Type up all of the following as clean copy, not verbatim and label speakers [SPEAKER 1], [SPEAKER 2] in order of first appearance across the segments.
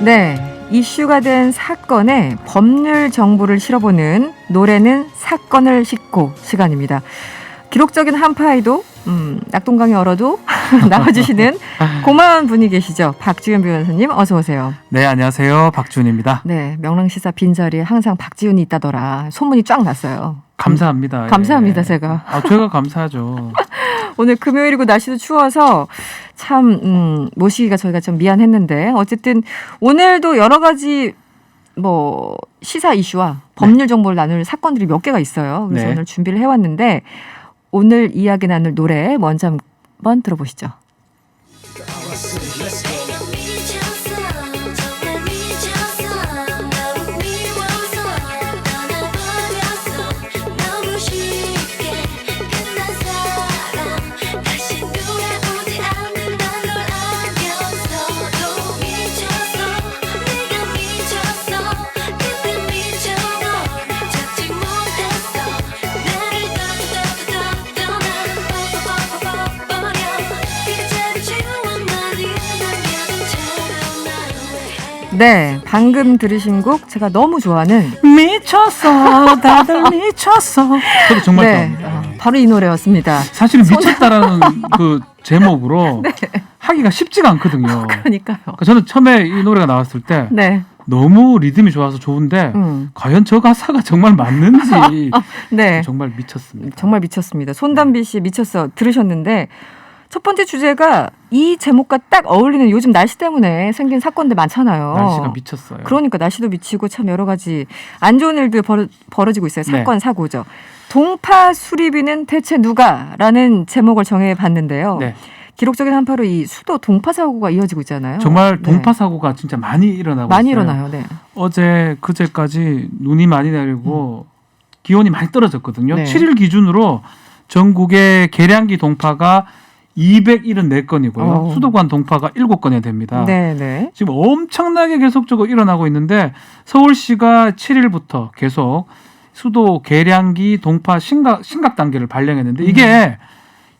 [SPEAKER 1] 네, 이슈가 된 사건에 법률 정보를 실어보는 노래는 사건을 싣고 시간입니다. 기록적인 한파에도 낙동강이 얼어도 나와주시는 고마운 분이 계시죠. 박지훈 변호사님 어서 오세요.
[SPEAKER 2] 네, 안녕하세요. 박지훈입니다.
[SPEAKER 1] 네, 명랑시사 빈자리에 항상 박지훈이 있다더라. 소문이 쫙 났어요.
[SPEAKER 2] 감사합니다.
[SPEAKER 1] 감사합니다.
[SPEAKER 2] 예.
[SPEAKER 1] 제가.
[SPEAKER 2] 제가 감사하죠.
[SPEAKER 1] 오늘 금요일이고 날씨도 추워서 참 모시기가 저희가 좀 미안했는데 어쨌든 오늘도 여러 가지 뭐 시사 이슈와 법률 정보를 나눌 사건들이 몇 개가 있어요. 그래서
[SPEAKER 2] 네.
[SPEAKER 1] 오늘 준비를 해왔는데 오늘 이야기 나눌 노래 먼저 한번 들어보시죠. 네, 방금 들으신 곡 제가 너무 좋아하는
[SPEAKER 2] 미쳤어, 다들 미쳤어. 저도 정말 좋아합니다.
[SPEAKER 1] 바로 이 노래였습니다.
[SPEAKER 2] 사실은 미쳤다라는 그 제목으로 하기가 쉽지가 않거든요.
[SPEAKER 1] 그러니까요.
[SPEAKER 2] 그러니까 저는 처음에 이 노래가 나왔을 때
[SPEAKER 1] 네,
[SPEAKER 2] 너무 리듬이 좋아서 좋은데 과연 저 가사가 정말 맞는지
[SPEAKER 1] 네,
[SPEAKER 2] 정말 미쳤습니다.
[SPEAKER 1] 정말 미쳤습니다. 손담비 씨 미쳤어 들으셨는데 첫 번째 주제가 이 제목과 딱 어울리는 요즘 날씨 때문에 생긴 사건들 많잖아요.
[SPEAKER 2] 날씨가 미쳤어요.
[SPEAKER 1] 그러니까 날씨도 미치고 참 여러 가지 안 좋은 일들 벌어지고 있어요. 사건,
[SPEAKER 2] 네.
[SPEAKER 1] 사고죠. 동파 수리비는 대체 누가? 라는 제목을 정해봤는데요.
[SPEAKER 2] 네.
[SPEAKER 1] 기록적인 한파로 이 수도 동파 사고가 이어지고 있잖아요.
[SPEAKER 2] 정말
[SPEAKER 1] 네.
[SPEAKER 2] 동파 사고가 진짜 많이 일어나고
[SPEAKER 1] 많이
[SPEAKER 2] 있어요.
[SPEAKER 1] 일어나요. 네.
[SPEAKER 2] 어제 그제까지 눈이 많이 내리고 기온이 많이 떨어졌거든요.
[SPEAKER 1] 네.
[SPEAKER 2] 7일 기준으로 전국의 계량기 동파가 274건이고요. 수도관 동파가 7건이 됩니다.
[SPEAKER 1] 네, 네.
[SPEAKER 2] 지금 엄청나게 계속적으로 일어나고 있는데 서울시가 7일부터 계속 수도 계량기 동파 심각 단계를 발령했는데 이게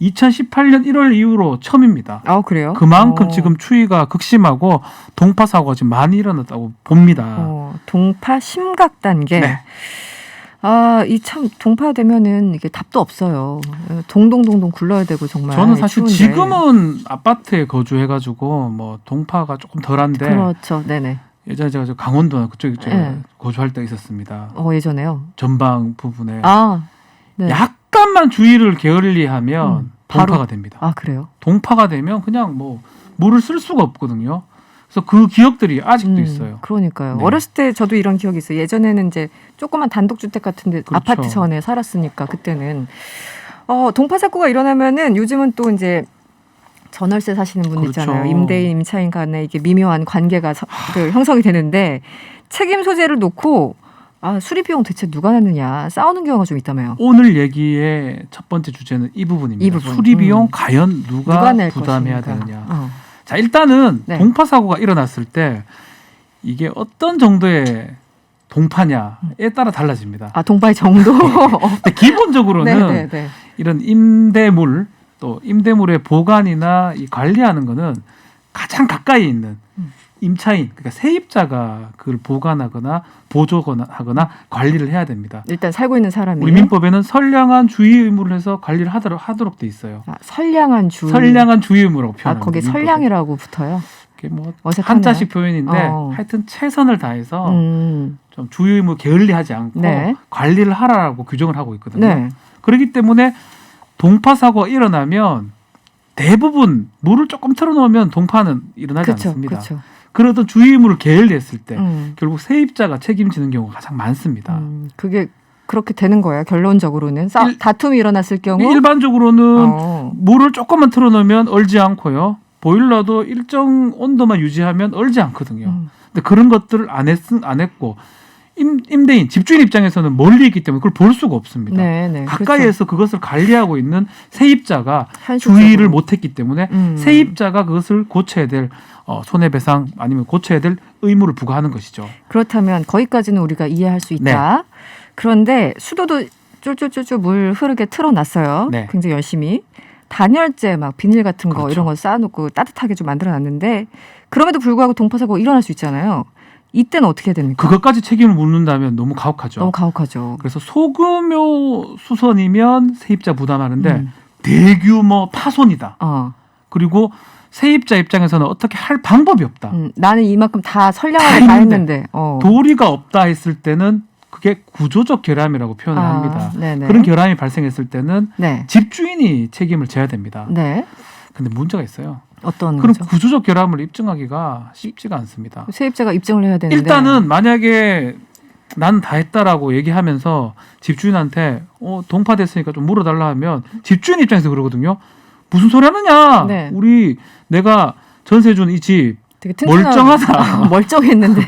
[SPEAKER 2] 2018년 1월 이후로 처음입니다.
[SPEAKER 1] 그래요?
[SPEAKER 2] 그만큼 지금 추위가 극심하고 동파 사고가 지금 많이 일어났다고 봅니다.
[SPEAKER 1] 동파 심각 단계.
[SPEAKER 2] 네.
[SPEAKER 1] 이 참 동파되면은 이게 답도 없어요. 동동동동 굴러야 되고 정말.
[SPEAKER 2] 저는 사실
[SPEAKER 1] 추운데.
[SPEAKER 2] 지금은 아파트에 거주해가지고 뭐 동파가 조금 덜한데
[SPEAKER 1] 그렇죠. 네네.
[SPEAKER 2] 예전에 제가 강원도나 그쪽에
[SPEAKER 1] 네.
[SPEAKER 2] 거주할 때 있었습니다.
[SPEAKER 1] 예전에요.
[SPEAKER 2] 전방 부분에
[SPEAKER 1] 네.
[SPEAKER 2] 약간만 주의를 게을리하면 동파가 됩니다.
[SPEAKER 1] 그래요?
[SPEAKER 2] 동파가 되면 그냥 뭐 물을 쓸 수가 없거든요. 그래서 그 기억들이 아직도 있어요.
[SPEAKER 1] 그러니까요.
[SPEAKER 2] 네.
[SPEAKER 1] 어렸을 때 저도 이런 기억이 있어요. 예전에는 이제 조그만 단독주택 같은데
[SPEAKER 2] 그렇죠.
[SPEAKER 1] 아파트 전에 살았으니까 그때는 동파 사고가 일어나면은 요즘은 또 이제 전월세 사시는 분
[SPEAKER 2] 그렇죠.
[SPEAKER 1] 있잖아요. 임대인, 임차인 간에 이게 미묘한 관계가 형성이 되는데 책임 소재를 놓고 수리 비용 대체 누가 냈느냐 싸우는 경우가 좀 있다며요.
[SPEAKER 2] 오늘 얘기의 첫 번째 주제는 이 부분입니다.
[SPEAKER 1] 이 부분.
[SPEAKER 2] 수리 비용 과연 누가
[SPEAKER 1] 낼
[SPEAKER 2] 부담해야
[SPEAKER 1] 것인가.
[SPEAKER 2] 되느냐. 자, 일단은
[SPEAKER 1] 네.
[SPEAKER 2] 동파 사고가 일어났을 때 이게 어떤 정도의 동파냐에 따라 달라집니다.
[SPEAKER 1] 동파의 정도.
[SPEAKER 2] 근데 기본적으로는
[SPEAKER 1] 네.
[SPEAKER 2] 이런 임대물 또 임대물의 보관이나 이 관리하는 거는 가장 가까이 있는 임차인, 그러니까 세입자가 그걸 보관하거나 보조하거나 관리를 해야 됩니다.
[SPEAKER 1] 일단 살고 있는 사람이.
[SPEAKER 2] 우리 민법에는 선량한 주의 의무를 해서 관리를 하도록 돼 있어요.
[SPEAKER 1] 선량한 주.
[SPEAKER 2] 선량한 주의 의무라고 표현합니다.
[SPEAKER 1] 거기에
[SPEAKER 2] 민법에.
[SPEAKER 1] 선량이라고 붙어요.
[SPEAKER 2] 그게 뭐
[SPEAKER 1] 어색하네요.
[SPEAKER 2] 한자식 표현인데 하여튼 최선을 다해서 좀 주의 의무 게을리하지 않고
[SPEAKER 1] 네.
[SPEAKER 2] 관리를 하라고 규정을 하고 있거든요.
[SPEAKER 1] 네.
[SPEAKER 2] 그렇기 때문에 동파 사고가 일어나면 대부분 물을 조금 틀어놓으면 동파는 일어나지 않습니다.
[SPEAKER 1] 그렇죠.
[SPEAKER 2] 그러던 주의 의무를 게을리했을 때
[SPEAKER 1] 결국
[SPEAKER 2] 세입자가 책임지는 경우가 가장 많습니다.
[SPEAKER 1] 그게 그렇게 되는 거예요. 결론적으로는 다툼이 일어났을 경우
[SPEAKER 2] 일반적으로는 물을 조금만 틀어놓으면 얼지 않고요. 보일러도 일정 온도만 유지하면 얼지 않거든요. 근데 그런 것들을 안 했고 임대인, 집주인 입장에서는 멀리 있기 때문에 그걸 볼 수가 없습니다.
[SPEAKER 1] 네,
[SPEAKER 2] 가까이에서 그것을 관리하고 있는 세입자가
[SPEAKER 1] 현실적으로.
[SPEAKER 2] 주의를 못했기 때문에 세입자가 그것을 고쳐야 될 손해배상 아니면 고쳐야 될 의무를 부과하는 것이죠.
[SPEAKER 1] 그렇다면 거기까지는 우리가 이해할 수 있다.
[SPEAKER 2] 네.
[SPEAKER 1] 그런데 수도도 쫄쫄쫄쫄 물 흐르게 틀어놨어요.
[SPEAKER 2] 네.
[SPEAKER 1] 굉장히 열심히. 단열재 막 비닐 같은 거
[SPEAKER 2] 그렇죠.
[SPEAKER 1] 이런 거 쌓아놓고 따뜻하게 좀 만들어놨는데 그럼에도 불구하고 동파 사고가 일어날 수 있잖아요. 이때는 어떻게 해야 됩니까?
[SPEAKER 2] 그것까지 책임을 묻는다면 너무 가혹하죠.
[SPEAKER 1] 너무 가혹하죠.
[SPEAKER 2] 그래서 소규모 수선이면 세입자 부담하는데 대규모 파손이다. 그리고 세입자 입장에서는 어떻게 할 방법이 없다.
[SPEAKER 1] 나는 이만큼 다 선량하게
[SPEAKER 2] 다
[SPEAKER 1] 다
[SPEAKER 2] 했는데.
[SPEAKER 1] 했는데
[SPEAKER 2] 도리가 없다 했을 때는 그게 구조적 결함이라고 표현을 합니다.
[SPEAKER 1] 네네.
[SPEAKER 2] 그런 결함이 발생했을 때는
[SPEAKER 1] 네.
[SPEAKER 2] 집주인이 책임을 져야 됩니다.
[SPEAKER 1] 네.
[SPEAKER 2] 근데 문제가 있어요.
[SPEAKER 1] 어떤
[SPEAKER 2] 그럼
[SPEAKER 1] 거죠?
[SPEAKER 2] 구조적 결함을 입증하기가 쉽지가 않습니다.
[SPEAKER 1] 세입자가 입증을 해야 되는데
[SPEAKER 2] 일단은 만약에 난 다 했다라고 얘기하면서 집주인한테 동파됐으니까 좀 물어달라 하면 집주인 입장에서 그러거든요. 무슨 소리 하느냐.
[SPEAKER 1] 네.
[SPEAKER 2] 내가 전세 준 이 집
[SPEAKER 1] 되게 튼튼한-
[SPEAKER 2] 멀쩡하다.
[SPEAKER 1] 멀쩡했는데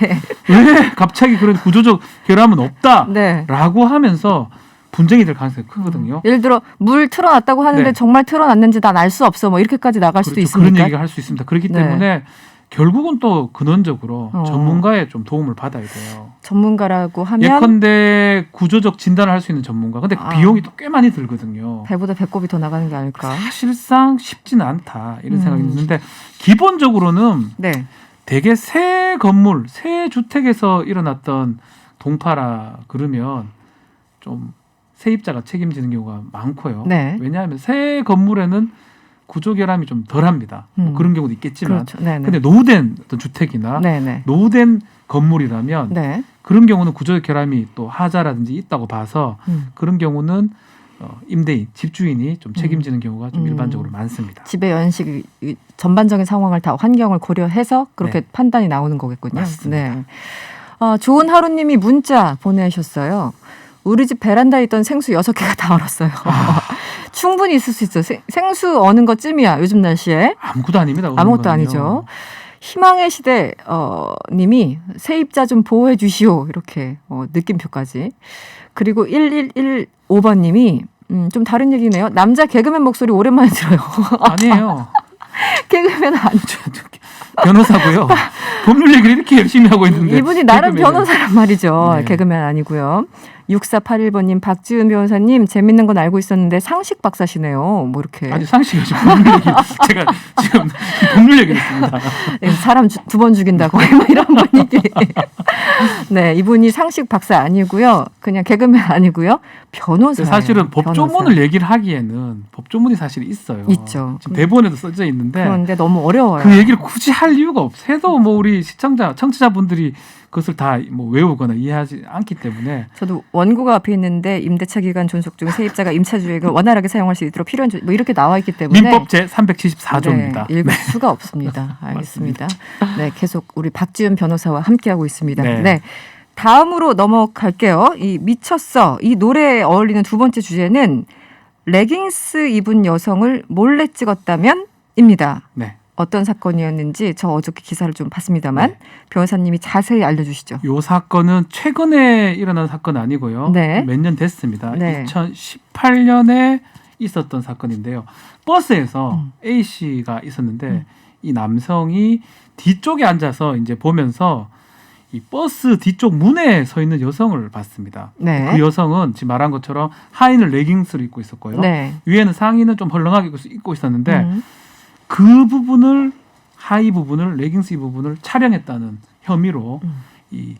[SPEAKER 2] 왜 갑자기 그런 구조적 결함은 없다.
[SPEAKER 1] 네.
[SPEAKER 2] 라고 하면서 분쟁이 될 가능성이 크거든요.
[SPEAKER 1] 예를 들어 물 틀어놨다고 하는데
[SPEAKER 2] 네.
[SPEAKER 1] 정말 틀어놨는지 난 알 수 없어. 뭐 이렇게까지 나갈 수도
[SPEAKER 2] 그렇죠.
[SPEAKER 1] 있습니까?
[SPEAKER 2] 그런 얘기가 할 수 있습니다. 그렇기
[SPEAKER 1] 네.
[SPEAKER 2] 때문에 결국은 또 근원적으로
[SPEAKER 1] 어.
[SPEAKER 2] 전문가의 좀 도움을 받아야 돼요.
[SPEAKER 1] 전문가라고 하면
[SPEAKER 2] 예컨대 구조적 진단을 할 수 있는 전문가. 근데 비용이 또 꽤 많이 들거든요.
[SPEAKER 1] 배보다 배꼽이 더 나가는 게 아닐까.
[SPEAKER 2] 사실상 쉽지는 않다. 이런 생각이 드는데 기본적으로는
[SPEAKER 1] 네.
[SPEAKER 2] 대개 새 건물, 새 주택에서 일어났던 동파라 그러면 좀 세입자가 책임지는 경우가 많고요.
[SPEAKER 1] 네.
[SPEAKER 2] 왜냐하면 새 건물에는 구조 결함이 좀 덜합니다. 뭐 그런 경우도 있겠지만,
[SPEAKER 1] 그렇죠. 네네.
[SPEAKER 2] 근데 노후된 어떤 주택이나
[SPEAKER 1] 네네.
[SPEAKER 2] 노후된 건물이라면
[SPEAKER 1] 네.
[SPEAKER 2] 그런 경우는 구조 결함이 또 하자라든지 있다고 봐서 그런 경우는 임대인, 집주인이 좀 책임지는 경우가 좀 일반적으로 많습니다.
[SPEAKER 1] 집의 연식 전반적인 상황을 다 환경을 고려해서 그렇게
[SPEAKER 2] 네.
[SPEAKER 1] 판단이 나오는 거겠군요.
[SPEAKER 2] 맞습니다.
[SPEAKER 1] 네. 좋은 하루님이 문자 보내셨어요. 우리 집 베란다에 있던 생수 6개가 다 얼었어요. 충분히 있을 수 있어요. 생수 어는 것 쯤이야. 요즘 날씨에.
[SPEAKER 2] 아무것도 아닙니다.
[SPEAKER 1] 아무것도 아니죠. 희망의 시대 님이 세입자 좀 보호해 주시오. 이렇게 느낌표까지. 그리고 1115번 님이 좀 다른 얘기네요. 남자 개그맨 목소리 오랜만에 들어요.
[SPEAKER 2] 아니에요.
[SPEAKER 1] 개그맨 아니죠.
[SPEAKER 2] 변호사고요. 법률 얘기를 이렇게 열심히 하고 있는데.
[SPEAKER 1] 이분이 나름
[SPEAKER 2] 개그맨은.
[SPEAKER 1] 변호사란 말이죠.
[SPEAKER 2] 네.
[SPEAKER 1] 개그맨 아니고요. 6481번님, 박지은 변호사님, 재밌는 건 알고 있었는데 상식 박사시네요. 뭐 이렇게.
[SPEAKER 2] 아니 상식이 지금 법률 얘기 제가 지금 법률 얘기를 했습니다.
[SPEAKER 1] 사람 2번 죽인다고 뭐 이런 분위기. 네, 이분이 상식 박사 아니고요. 그냥 개그맨 아니고요. 변호사예요.
[SPEAKER 2] 사실은 법조문을
[SPEAKER 1] 변호사.
[SPEAKER 2] 얘기를 하기에는 법조문이 사실 있어요.
[SPEAKER 1] 있죠.
[SPEAKER 2] 지금 대본에도 써져 있는데
[SPEAKER 1] 그런데 너무 어려워요.
[SPEAKER 2] 그 얘기를 굳이 할 이유가 없어요. 해도 뭐 우리 청취자분들이 그것을 다 뭐 외우거나 이해하지 않기 때문에.
[SPEAKER 1] 저도 원고가 앞에 있는데 임대차 기간 존속 중 세입자가 임차주액을 원활하게 사용할 수 있도록 필요한 뭐 이렇게 나와 있기 때문에
[SPEAKER 2] 민법 제 374조입니다.
[SPEAKER 1] 네, 읽을 수가 없습니다. 알겠습니다. 네, 계속 우리 박지은 변호사와 함께하고 있습니다.
[SPEAKER 2] 네.
[SPEAKER 1] 네. 다음으로 넘어갈게요. 이 미쳤어. 이 노래에 어울리는 두 번째 주제는 레깅스 입은 여성을 몰래 찍었다면입니다.
[SPEAKER 2] 네.
[SPEAKER 1] 어떤 사건이었는지 저 어저께 기사를 좀 봤습니다만
[SPEAKER 2] 네.
[SPEAKER 1] 변호사님이 자세히 알려주시죠.
[SPEAKER 2] 이 사건은 최근에 일어난 사건 아니고요.
[SPEAKER 1] 네.
[SPEAKER 2] 몇 년 됐습니다.
[SPEAKER 1] 네.
[SPEAKER 2] 2018년에 있었던 사건인데요. 버스에서 A 씨가 있었는데 이 남성이 뒤쪽에 앉아서 이제 보면서 이 버스 뒤쪽 문에 서 있는 여성을 봤습니다.
[SPEAKER 1] 네.
[SPEAKER 2] 그 여성은 지금 말한 것처럼 하의는 레깅스를 입고 있었고요.
[SPEAKER 1] 네.
[SPEAKER 2] 위에는 상의는 좀 헐렁하게 입고 있었는데 그 부분을 하의 부분을 레깅스 이 부분을 촬영했다는 혐의로 이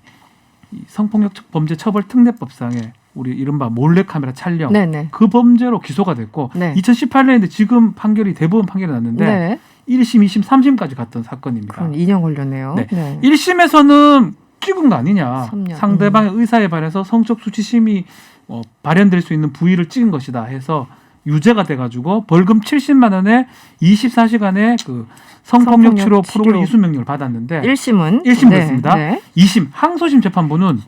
[SPEAKER 2] 성폭력 범죄 처벌 특례법상에 우리 이른바 몰래카메라 촬영
[SPEAKER 1] 네네.
[SPEAKER 2] 그 범죄로 기소가 됐고
[SPEAKER 1] 네.
[SPEAKER 2] 2018년인데 지금 판결이 대법원 판결이 났는데
[SPEAKER 1] 네.
[SPEAKER 2] 1심, 2심, 3심까지 갔던 사건입니다.
[SPEAKER 1] 그럼 2년 걸렸네요.
[SPEAKER 2] 네.
[SPEAKER 1] 네.
[SPEAKER 2] 1심에서는 찍은 거 아니냐.
[SPEAKER 1] 3년.
[SPEAKER 2] 상대방의 의사에 반해서 성적 수치심이 발현될 수 있는 부위를 찍은 것이다 해서 유죄가 돼가지고 벌금 70만 원에 24시간의 그 성폭력 치료 프로그램 이수 명령을 받았는데
[SPEAKER 1] 1심은
[SPEAKER 2] 1심 됐습니다.
[SPEAKER 1] 네.
[SPEAKER 2] 2심 항소심 재판부는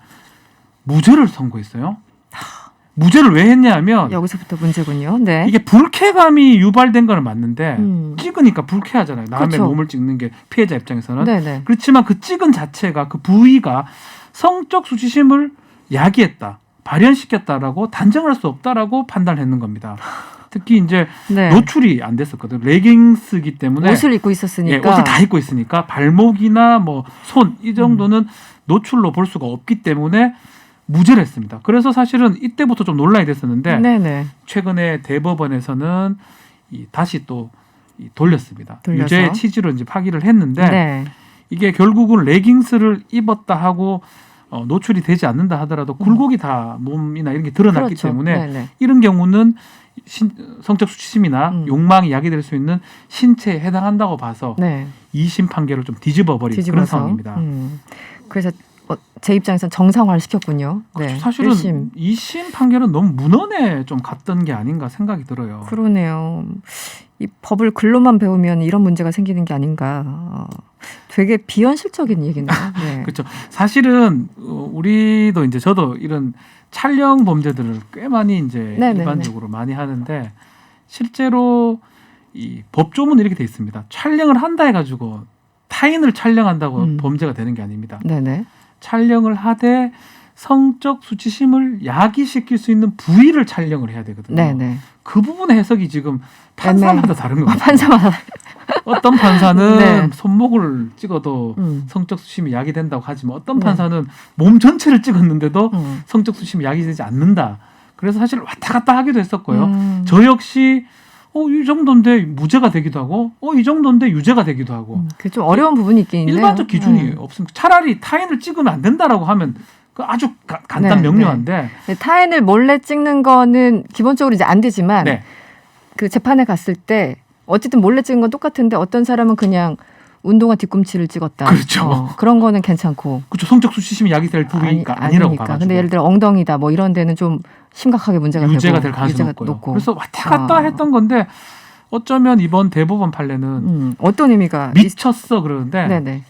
[SPEAKER 2] 무죄를 선고했어요. 무죄를 왜 했냐면
[SPEAKER 1] 여기서부터 문제군요. 네.
[SPEAKER 2] 이게 불쾌감이 유발된 건 맞는데 찍으니까 불쾌하잖아요. 남의
[SPEAKER 1] 그렇죠.
[SPEAKER 2] 몸을 찍는 게 피해자 입장에서는.
[SPEAKER 1] 네네.
[SPEAKER 2] 그렇지만 그 찍은 자체가 그 부위가 성적 수치심을 야기했다. 발현시켰다라고 단정할 수 없다라고 판단했는 겁니다. 특히 이제
[SPEAKER 1] 네.
[SPEAKER 2] 노출이 안 됐었거든요. 레깅스기 때문에
[SPEAKER 1] 옷을 입고 있었으니까.
[SPEAKER 2] 예, 옷을 다 입고 있으니까 발목이나 뭐 손 이 정도는 노출로 볼 수가 없기 때문에 무죄를 했습니다. 그래서 사실은 이때부터 좀 논란이 됐었는데
[SPEAKER 1] 네네.
[SPEAKER 2] 최근에 대법원에서는 다시 또 돌렸습니다.
[SPEAKER 1] 돌려서.
[SPEAKER 2] 유죄의 취지로 이제 파기를 했는데
[SPEAKER 1] 네.
[SPEAKER 2] 이게 결국은 레깅스를 입었다 하고 노출이 되지 않는다 하더라도 굴곡이 다 몸이나 이런 게 드러났기
[SPEAKER 1] 그렇죠.
[SPEAKER 2] 때문에
[SPEAKER 1] 네네.
[SPEAKER 2] 이런 경우는 성적 수치심이나 욕망이 야기될 수 있는 신체에 해당한다고 봐서
[SPEAKER 1] 네.
[SPEAKER 2] 2심 판결을 좀 뒤집어버린 그런 상황입니다.
[SPEAKER 1] 그래서 제 입장에서는 정상화를 시켰군요.
[SPEAKER 2] 그렇죠.
[SPEAKER 1] 네.
[SPEAKER 2] 사실은
[SPEAKER 1] 1심.
[SPEAKER 2] 2심 판결은 너무 문헌에 좀 갔던 게 아닌가 생각이 들어요.
[SPEAKER 1] 그러네요. 이 법을 글로만 배우면 이런 문제가 생기는 게 아닌가. 되게 비현실적인 얘기네요. 네.
[SPEAKER 2] 그렇죠. 사실은 우리도 이제 저도 이런 촬영 범죄들을 꽤 많이 이제
[SPEAKER 1] 네네네.
[SPEAKER 2] 일반적으로 많이 하는데 실제로 이 법조문에 이렇게 돼 있습니다. 촬영을 한다 해가지고 타인을 촬영한다고 범죄가 되는 게 아닙니다.
[SPEAKER 1] 네네.
[SPEAKER 2] 촬영을 하되 성적 수치심을 야기시킬 수 있는 부위를 촬영을 해야 되거든요.
[SPEAKER 1] 네네.
[SPEAKER 2] 그 부분의 해석이 지금 판사마다 다른 거예요.
[SPEAKER 1] 판사마다.
[SPEAKER 2] 어떤 판사는
[SPEAKER 1] 네.
[SPEAKER 2] 손목을 찍어도 성적 수치심이 야기된다고 하지만 어떤
[SPEAKER 1] 네.
[SPEAKER 2] 판사는 몸 전체를 찍었는데도 성적 수치심이 야기되지 않는다. 그래서 사실 왔다 갔다 하기도 했었고요. 저 역시 이 정도인데 무죄가 되기도 하고 이 정도인데 유죄가 되기도 하고
[SPEAKER 1] 그게 좀 어려운 부분이 있긴 있네요.
[SPEAKER 2] 일반적 기준이 없으면 차라리 타인을 찍으면 안 된다라고 하면 그 아주 간단
[SPEAKER 1] 네,
[SPEAKER 2] 명료한데
[SPEAKER 1] 네, 타인을 몰래 찍는 거는 기본적으로 이제 안 되지만
[SPEAKER 2] 네.
[SPEAKER 1] 그 재판에 갔을 때 어쨌든 몰래 찍은 건 똑같은데 어떤 사람은 그냥 운동화 뒤꿈치를 찍었다.
[SPEAKER 2] 그렇죠.
[SPEAKER 1] 그런 거는 괜찮고.
[SPEAKER 2] 그렇죠. 성적 수치심이 야기될 부위가 아니라고
[SPEAKER 1] 아니니까.
[SPEAKER 2] 봐가지고.
[SPEAKER 1] 근데 예를 들어 엉덩이다 뭐 이런 데는 좀 심각하게 문제가
[SPEAKER 2] 유죄가
[SPEAKER 1] 되고
[SPEAKER 2] 될 가능성이
[SPEAKER 1] 유죄가
[SPEAKER 2] 높고요.
[SPEAKER 1] 높고.
[SPEAKER 2] 그래서 왔다 갔다 했던 건데 어쩌면 이번 대법원 판례는
[SPEAKER 1] 어떤 의미가
[SPEAKER 2] 미쳤어 그러는데
[SPEAKER 1] 네네.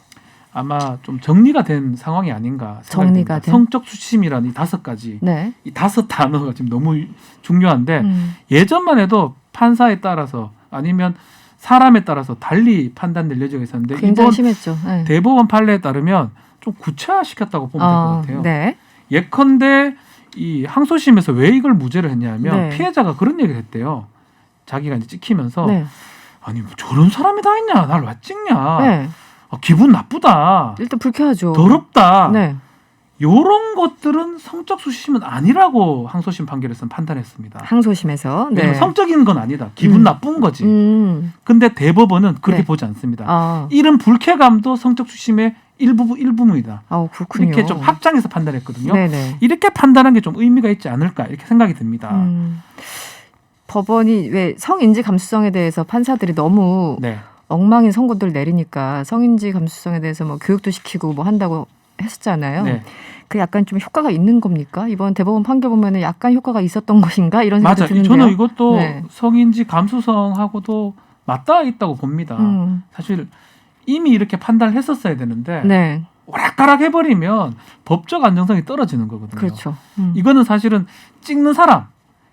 [SPEAKER 2] 아마 좀 정리가 된 상황이 아닌가 생각이
[SPEAKER 1] 정리가
[SPEAKER 2] 듭니다.
[SPEAKER 1] 된?
[SPEAKER 2] 성적 수치심이라는 이 5가지
[SPEAKER 1] 네.
[SPEAKER 2] 이 5 단어가 지금 너무 중요한데 예전만 해도 판사에 따라서 아니면 사람에 따라서 달리 판단될 여지가 있었는데
[SPEAKER 1] 굉장히
[SPEAKER 2] 이번
[SPEAKER 1] 심했죠. 네.
[SPEAKER 2] 대법원 판례에 따르면 좀 구체화시켰다고 보면 될 것 같아요.
[SPEAKER 1] 네.
[SPEAKER 2] 예컨대 이 항소심에서 왜 이걸 무죄를 했냐면
[SPEAKER 1] 네.
[SPEAKER 2] 피해자가 그런 얘기를 했대요. 자기가 이제 찍히면서
[SPEAKER 1] 네.
[SPEAKER 2] 아니 뭐 저런 사람이 다 있냐, 날 왜 찍냐,
[SPEAKER 1] 네.
[SPEAKER 2] 기분 나쁘다,
[SPEAKER 1] 일단 불쾌하죠.
[SPEAKER 2] 더럽다.
[SPEAKER 1] 네.
[SPEAKER 2] 이런 것들은 성적 수치심은 아니라고 항소심 판결에서는 판단했습니다.
[SPEAKER 1] 항소심에서. 네.
[SPEAKER 2] 왜냐면 성적인 건 아니다. 기분 나쁜 거지. 근데 대법원은 그렇게
[SPEAKER 1] 네.
[SPEAKER 2] 보지 않습니다. 이런 불쾌감도 성적 수치심의 일부분이다.
[SPEAKER 1] 그렇군요.
[SPEAKER 2] 이렇게 좀 확장해서 판단했거든요.
[SPEAKER 1] 네네.
[SPEAKER 2] 이렇게 판단한 게 좀 의미가 있지 않을까 이렇게 생각이 듭니다.
[SPEAKER 1] 법원이 왜 성인지 감수성에 대해서 판사들이 너무
[SPEAKER 2] 네.
[SPEAKER 1] 엉망인 선고들 내리니까 성인지 감수성에 대해서 뭐 교육도 시키고 뭐 한다고 했었잖아요.
[SPEAKER 2] 네.
[SPEAKER 1] 그 약간 좀 효과가 있는 겁니까? 이번 대법원 판결 보면은 약간 효과가 있었던 것인가 이런 생각도
[SPEAKER 2] 맞아요.
[SPEAKER 1] 드는데요.
[SPEAKER 2] 저는 이것도
[SPEAKER 1] 네.
[SPEAKER 2] 성인지 감수성하고도 맞닿아 있다고 봅니다. 사실 이미 이렇게 판단을 했었어야 되는데
[SPEAKER 1] 네.
[SPEAKER 2] 오락가락 해버리면 법적 안정성이 떨어지는 거거든요.
[SPEAKER 1] 그렇죠.
[SPEAKER 2] 이거는 사실은 찍는 사람,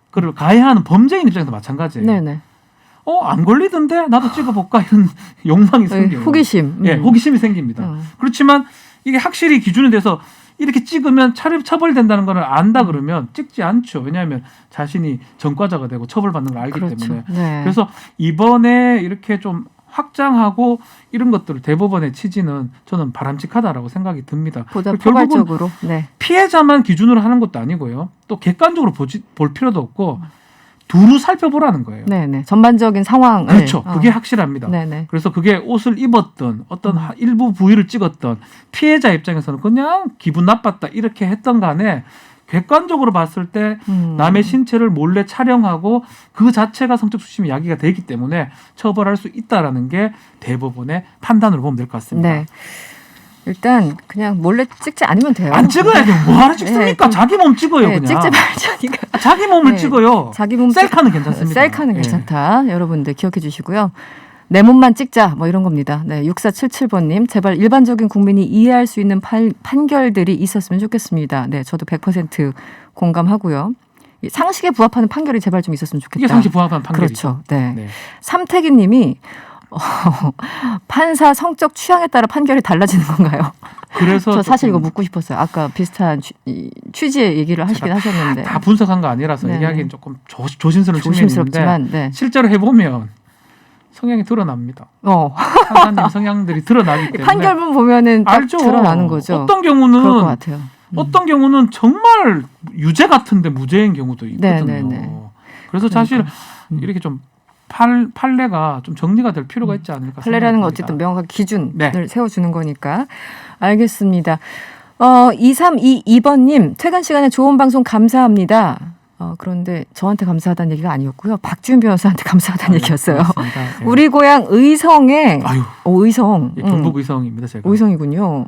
[SPEAKER 2] 그를 가해하는 범죄인 입장에서 마찬가지예요.
[SPEAKER 1] 네네.
[SPEAKER 2] 안 걸리던데 나도 찍어볼까 이런 욕망이 생겨요.
[SPEAKER 1] 호기심.
[SPEAKER 2] 예, 호기심이 생깁니다. 그렇지만 이게 확실히 기준에 대해서 이렇게 찍으면 처벌된다는 걸 안다 그러면 찍지 않죠. 왜냐하면 자신이 전과자가 되고 처벌받는 걸 알기
[SPEAKER 1] 그렇죠.
[SPEAKER 2] 때문에.
[SPEAKER 1] 네.
[SPEAKER 2] 그래서 이번에 이렇게 좀 확장하고 이런 것들을 대법원의 취지는 저는 바람직하다라고 생각이 듭니다.
[SPEAKER 1] 보다
[SPEAKER 2] 결국은
[SPEAKER 1] 포괄적으로. 네.
[SPEAKER 2] 피해자만 기준으로 하는 것도 아니고요. 또 객관적으로 볼 필요도 없고 두루 살펴보라는 거예요.
[SPEAKER 1] 네네. 전반적인 상황을.
[SPEAKER 2] 그렇죠. 그게 확실합니다.
[SPEAKER 1] 네네.
[SPEAKER 2] 그래서 그게 옷을 입었던 어떤 일부 부위를 찍었던 피해자 입장에서는 그냥 기분 나빴다 이렇게 했던 간에 객관적으로 봤을 때 남의 신체를 몰래 촬영하고 그 자체가 성적 수치심이 야기가 되기 때문에 처벌할 수 있다라는 게 대법원의 판단으로 보면 될 것 같습니다.
[SPEAKER 1] 네. 일단 그냥 몰래 찍지 않으면 돼요.
[SPEAKER 2] 안 찍어야죠. 뭐하러 찍습니까?
[SPEAKER 1] 네,
[SPEAKER 2] 자기 몸 찍어요.
[SPEAKER 1] 네,
[SPEAKER 2] 그냥.
[SPEAKER 1] 찍지 말자니까.
[SPEAKER 2] 자기 몸을
[SPEAKER 1] 네.
[SPEAKER 2] 찍어요.
[SPEAKER 1] 자기 몸
[SPEAKER 2] 셀카는 괜찮습니다.
[SPEAKER 1] 셀카는
[SPEAKER 2] 예.
[SPEAKER 1] 괜찮다. 여러분들 기억해 주시고요. 내 몸만 찍자 뭐 이런 겁니다. 네, 6477번님 제발 일반적인 국민이 이해할 수 있는 판결들이 있었으면 좋겠습니다. 네, 저도 100% 공감하고요. 이 상식에 부합하는 판결이 제발 좀 있었으면 좋겠다.
[SPEAKER 2] 이게 상식 부합한 판결이죠.
[SPEAKER 1] 그렇죠. 네.
[SPEAKER 2] 네.
[SPEAKER 1] 삼태기님이 판사 성적 취향에 따라 판결이 달라지는 건가요?
[SPEAKER 2] 그래서
[SPEAKER 1] 저 사실 이거
[SPEAKER 2] 조금
[SPEAKER 1] 묻고 싶었어요. 아까 비슷한 취지의 얘기를 하시긴 하셨는데
[SPEAKER 2] 다 분석한 거 아니라서
[SPEAKER 1] 네네.
[SPEAKER 2] 얘기하기는 조금 조심스러운 측면이 있는데
[SPEAKER 1] 조심스럽지만 네.
[SPEAKER 2] 실제로 해보면 성향이 드러납니다. 판사님 성향들이 드러나기 때문에
[SPEAKER 1] 판결문 보면은 딱
[SPEAKER 2] 알죠.
[SPEAKER 1] 드러나는 거죠.
[SPEAKER 2] 어떤
[SPEAKER 1] 그럴 것
[SPEAKER 2] 경우는
[SPEAKER 1] 같아요.
[SPEAKER 2] 어떤 경우는 정말 유죄 같은데 무죄인 경우도 있거든요.
[SPEAKER 1] 네네네.
[SPEAKER 2] 그래서 사실
[SPEAKER 1] 그러니까.
[SPEAKER 2] 이렇게 좀 판례가 좀 정리가 될 필요가 있지 않을까
[SPEAKER 1] 판례라는 건
[SPEAKER 2] 생각이 듭니다.
[SPEAKER 1] 어쨌든 명확한 기준을
[SPEAKER 2] 네.
[SPEAKER 1] 세워주는 거니까. 알겠습니다. 2322번님, 퇴근 시간에 좋은 방송 감사합니다. 그런데 저한테 감사하다는 얘기가 아니었고요. 박지훈 변호사한테 감사하다는 얘기였어요.
[SPEAKER 2] 고맙습니다. 예.
[SPEAKER 1] 우리 고향 의성에,
[SPEAKER 2] 아유,
[SPEAKER 1] 의성.
[SPEAKER 2] 예, 경북 의성입니다. 제가.
[SPEAKER 1] 의성이군요.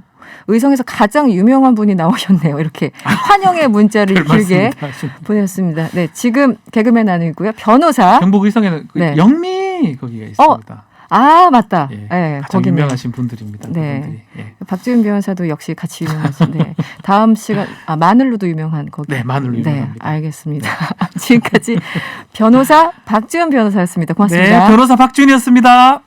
[SPEAKER 1] 의성에서 가장 유명한 분이 나오셨네요. 이렇게 환영의 문자를
[SPEAKER 2] 별
[SPEAKER 1] 길게
[SPEAKER 2] 말씀을
[SPEAKER 1] 보냈습니다. 네, 지금 개그맨 아니고요. 변호사.
[SPEAKER 2] 경북 의성에는 그
[SPEAKER 1] 네.
[SPEAKER 2] 영미 거기가 있습니다.
[SPEAKER 1] 아, 맞다.
[SPEAKER 2] 예,
[SPEAKER 1] 네,
[SPEAKER 2] 가장
[SPEAKER 1] 거기네.
[SPEAKER 2] 유명하신 분들입니다.
[SPEAKER 1] 네.
[SPEAKER 2] 그분들이. 예.
[SPEAKER 1] 박지훈 변호사도 역시 같이 유명하신데 다음 시간 마늘로도 유명한 거기.
[SPEAKER 2] 네, 마늘로 유명합니다.
[SPEAKER 1] 네, 알겠습니다. 지금까지 변호사 박지훈 변호사였습니다. 고맙습니다.
[SPEAKER 2] 네, 변호사 박준이었습니다.